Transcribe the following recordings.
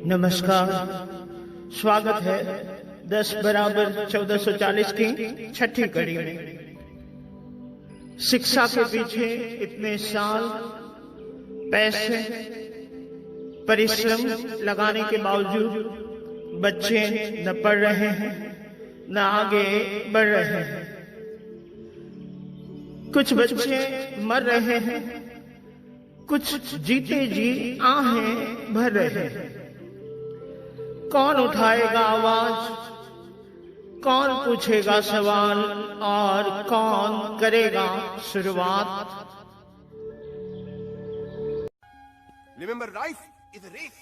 नमस्कार, स्वागत है 10 बराबर 1440 की छठी कड़ी में। शिक्षा के पीछे इतने साल पैसे परिश्रम लगाने के बावजूद बच्चे न पढ़ रहे हैं न आगे बढ़ रहे हैं। कुछ बच्चे मर रहे हैं, कुछ जीते जी आहें भर रहे हैं। कौन उठाएगा आवाज, कौन पूछेगा सवाल और कौन करेगा शुरुआत? Remember, life is a race.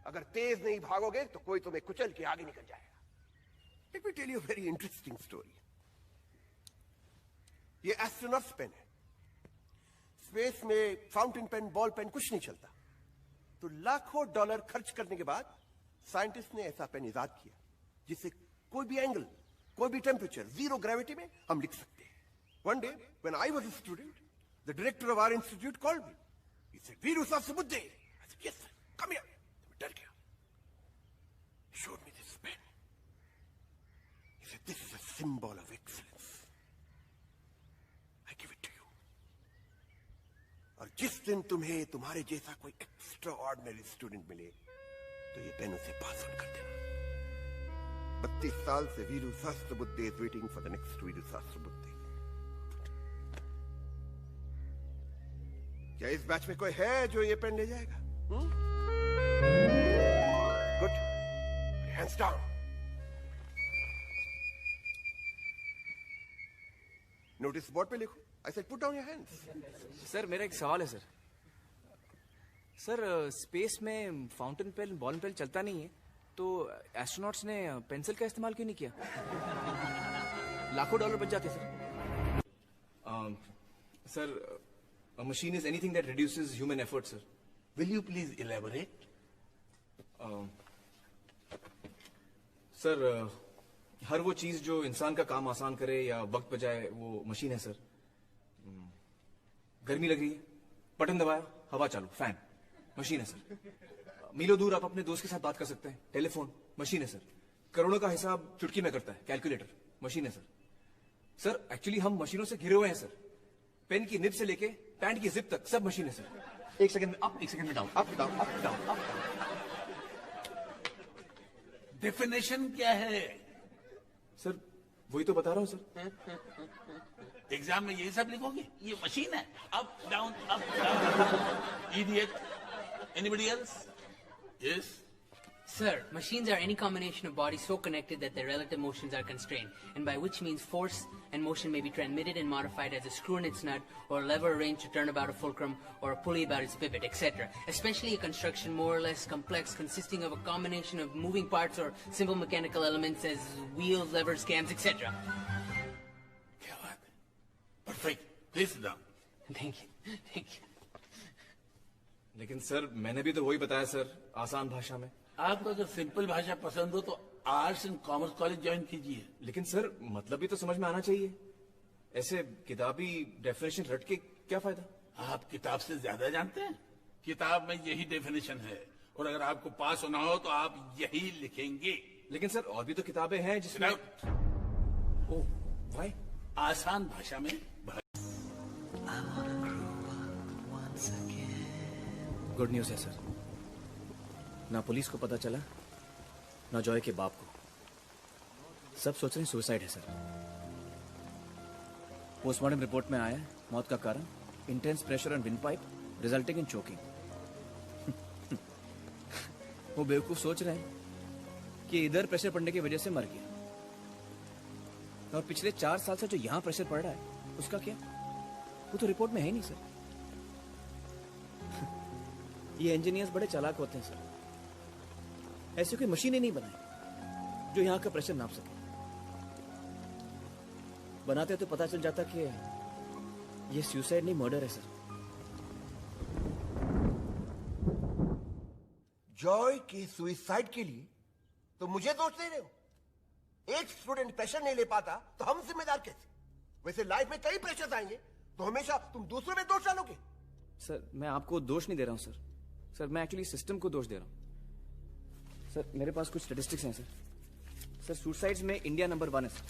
अगर तेज नहीं भागोगे तो कोई तुम्हें कुचल के आगे निकल जाएगा। Let me tell you a very interesting story. ये एस्ट्रोनॉट्स पेन है। स्पेस में फाउंटेन पेन, बॉल पेन कुछ नहीं चलता, तो लाखों डॉलर खर्च करने के बाद साइंटिस्ट ने ऐसा पेन इजाद किया जिससे कोई भी एंगल, कोई भी टेम्परेचर, जीरो ग्रेविटी में हम लिख सकते हैं। One day when I was a student, the director of our institute called me. He said, Viru Sahasrabuddhe. I said, yes sir, come here. मैं डर गया। He showed me this pen. He said, this is a symbol of excellence. I give it to you. और जिस दिन तुम्हें तुम्हारे जैसा कोई एक्स्ट्रा ऑर्डिनरी स्टूडेंट मिले तो ये पेन उसे पास ऑन कर देना। 32 साल से Veeru Sahasrabuddhe is waiting for the next Veeru Sahasrabuddhe. क्या इस बैच में कोई है जो ये पेन ले जाएगा? Good, hands down. Notice board पे लिखो। I said, put down your hands. Sir, मेरा एक सवाल है सर। सर, स्पेस में फाउंटेन पेन, बॉल पेन चलता नहीं है, तो एस्ट्रोनॉट्स ने पेंसिल का इस्तेमाल क्यों नहीं किया? लाखों डॉलर बच जाते sir. Sir, a machine is anything that reduces human effort, sir. Will you please elaborate? Sir, हर वो चीज जो इंसान का काम आसान करे या वक्त बचाए, वो मशीन है सर। गर्मी लग रही है, बटन दबाया, हवा चालू, फैन, मशीन है सर। मीलों दूर आप अपने दोस्त के साथ बात कर सकते हैं, टेलीफोन, मशीन है सर। करोड़ों का हिसाब चुटकी में करता है, कैलकुलेटर, मशीन है सर। सर, एक्चुअली हम मशीनों से घिरे हुए हैं सर। पेन की निब से लेके पैंट की जिप तक सब मशीन है सर। एक सेकंड में अप, एक सेकंड में down, up down, up down, up down. Definition क्या है? सर, वही तो बता रहा हूँ सर। एग्जाम में यही सब लिखोगे? ये मशीन है, up down, up down. Idiot. Anybody else? Yes Sir, machines are any combination of bodies so connected that their relative motions are constrained, and by which means force and motion may be transmitted and modified as a screw in its nut, or a lever arranged to turn about a fulcrum, or a pulley about its pivot, etc. Especially a construction more or less complex, consisting of a combination of moving parts or simple mechanical elements as wheels, levers, cams, etc. क्या बात है? Perfect. Please sit down. Thank you. Thank you. लेकिन sir, मैंने भी तो वही बताया sir, आसान भाषा में। आपको अगर सिंपल भाषा पसंद हो तो arts and commerce college join कीजिए। लेकिन सर, मतलब भी तो समझ में आना चाहिए। ऐसे किताबी डेफिनेशन रट के क्या फायदा? आप किताब से ज्यादा जानते हैं। किताब में यही डेफिनेशन है, और अगर आपको पास होना हो तो आप यही लिखेंगे। लेकिन सर, और भी तो किताबें हैं जिसमें। ओह, भाई, आसान भाषा में। गुड न्यूज है सर। ना पुलिस को पता चला, ना जॉय के बाप को। सब सोच रहे हैं सुसाइड है सर। पोस्टमार्टम रिपोर्ट में आया है, मौत का कारण intense pressure on wind pipe resulting in choking. वो बेवकूफ सोच रहे हैं कि इधर प्रेशर पड़ने की वजह से मर गया, और पिछले 4 साल से जो यहां प्रेशर पड़ रहा है उसका क्या? वो तो रिपोर्ट में है नहीं सर। ये इंजीनियर्स बड़े चालाक होते हैं सर। ऐसी कोई मशीन ही नहीं बनाई जो यहां का प्रेशर नाप सके। बनाते तो पता चल जाता कि ये सुसाइड नहीं, मर्डर है सर। जॉय के सुसाइड के लिए तो मुझे दोष दे रहे हो? एक स्टूडेंट प्रेशर नहीं ले पाता तो हम जिम्मेदार कैसे? वैसे लाइफ में कई प्रेशर आएंगे तो हमेशा तुम दूसरों में दोष डालोगे। सर, मैं आपको दोष नहीं दे रहा हूं सर। मैं एक्चुअली सिस्टम को दोष दे रहा हूं। सर मेरे पास कुछ स्टैटिस्टिक्स हैं सर। सर सुसाइड्स में इंडिया नंबर 1 है सर।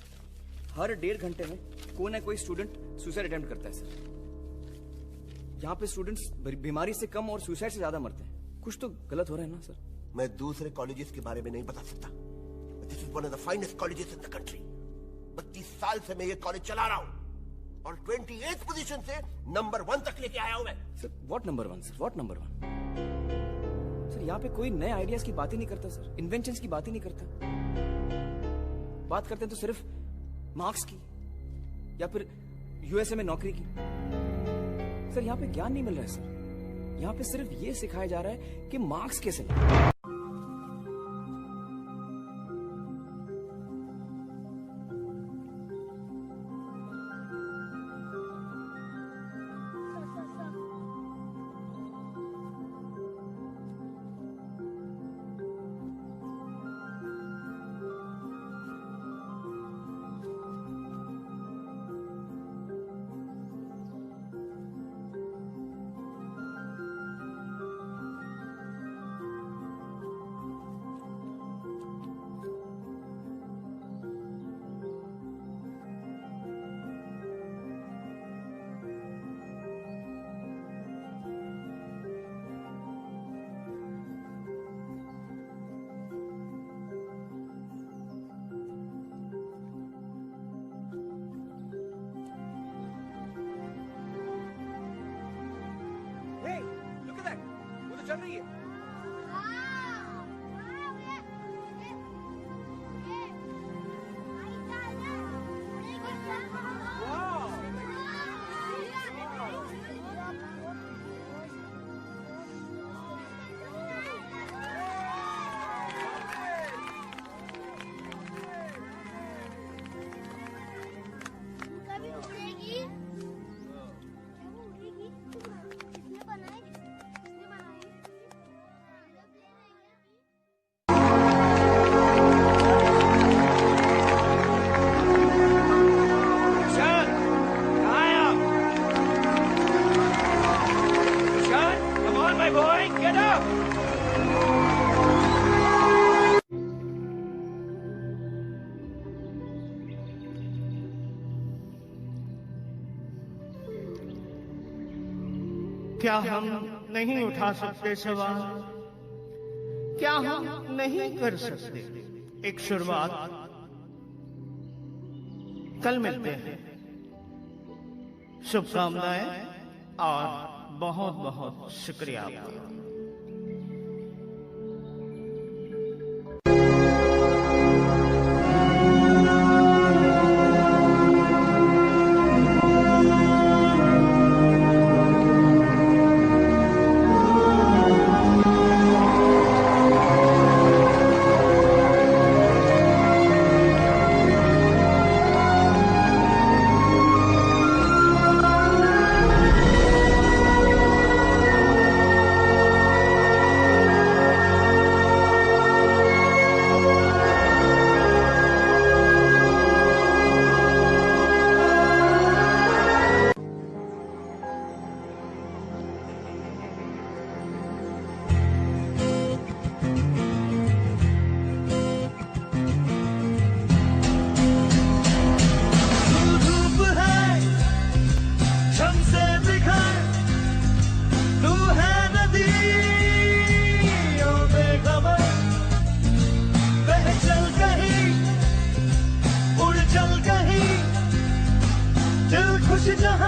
हर 1.5 घंटे में कोई ना कोई स्टूडेंट सुसाइड अटेम्प्ट करता है सर। यहाँ पे स्टूडेंट्स बीमारी से कम और सुसाइड से ज्यादा मरते हैं। कुछ तो गलत हो रहा है ना सर? मैं दूसरे कॉलेजेस के बारे में नहीं बता सकता। This is one of the finest colleges in the country. 32 साल से मैं ये कॉलेज चला रहा हूँ और 28th पोजीशन से नंबर 1 तक लेके आया हूं मैं। Sir what number 1 sir? What number 1? Sir यहाँ पे कोई नए आइडियाज की बात ही नहीं करता सर। इन्वेंशंस की बात ही नहीं करता। बात करते हैं तो सिर्फ मार्क्स की या फिर यूएसए में नौकरी की। सर यहाँ पे ज्ञान नहीं मिल रहा है सर। यहाँ पे सिर्फ ये सिखाया जा रहा है कि मार्क्स कैसे लाएं। चल रही है। क्या हम नहीं उठा सकते सवाल? क्या हम नहीं कर सकते एक शुरुआत? कल मिलते हैं। शुभकामनाएं और बहुत बहुत शुक्रिया आपका। खुश जहां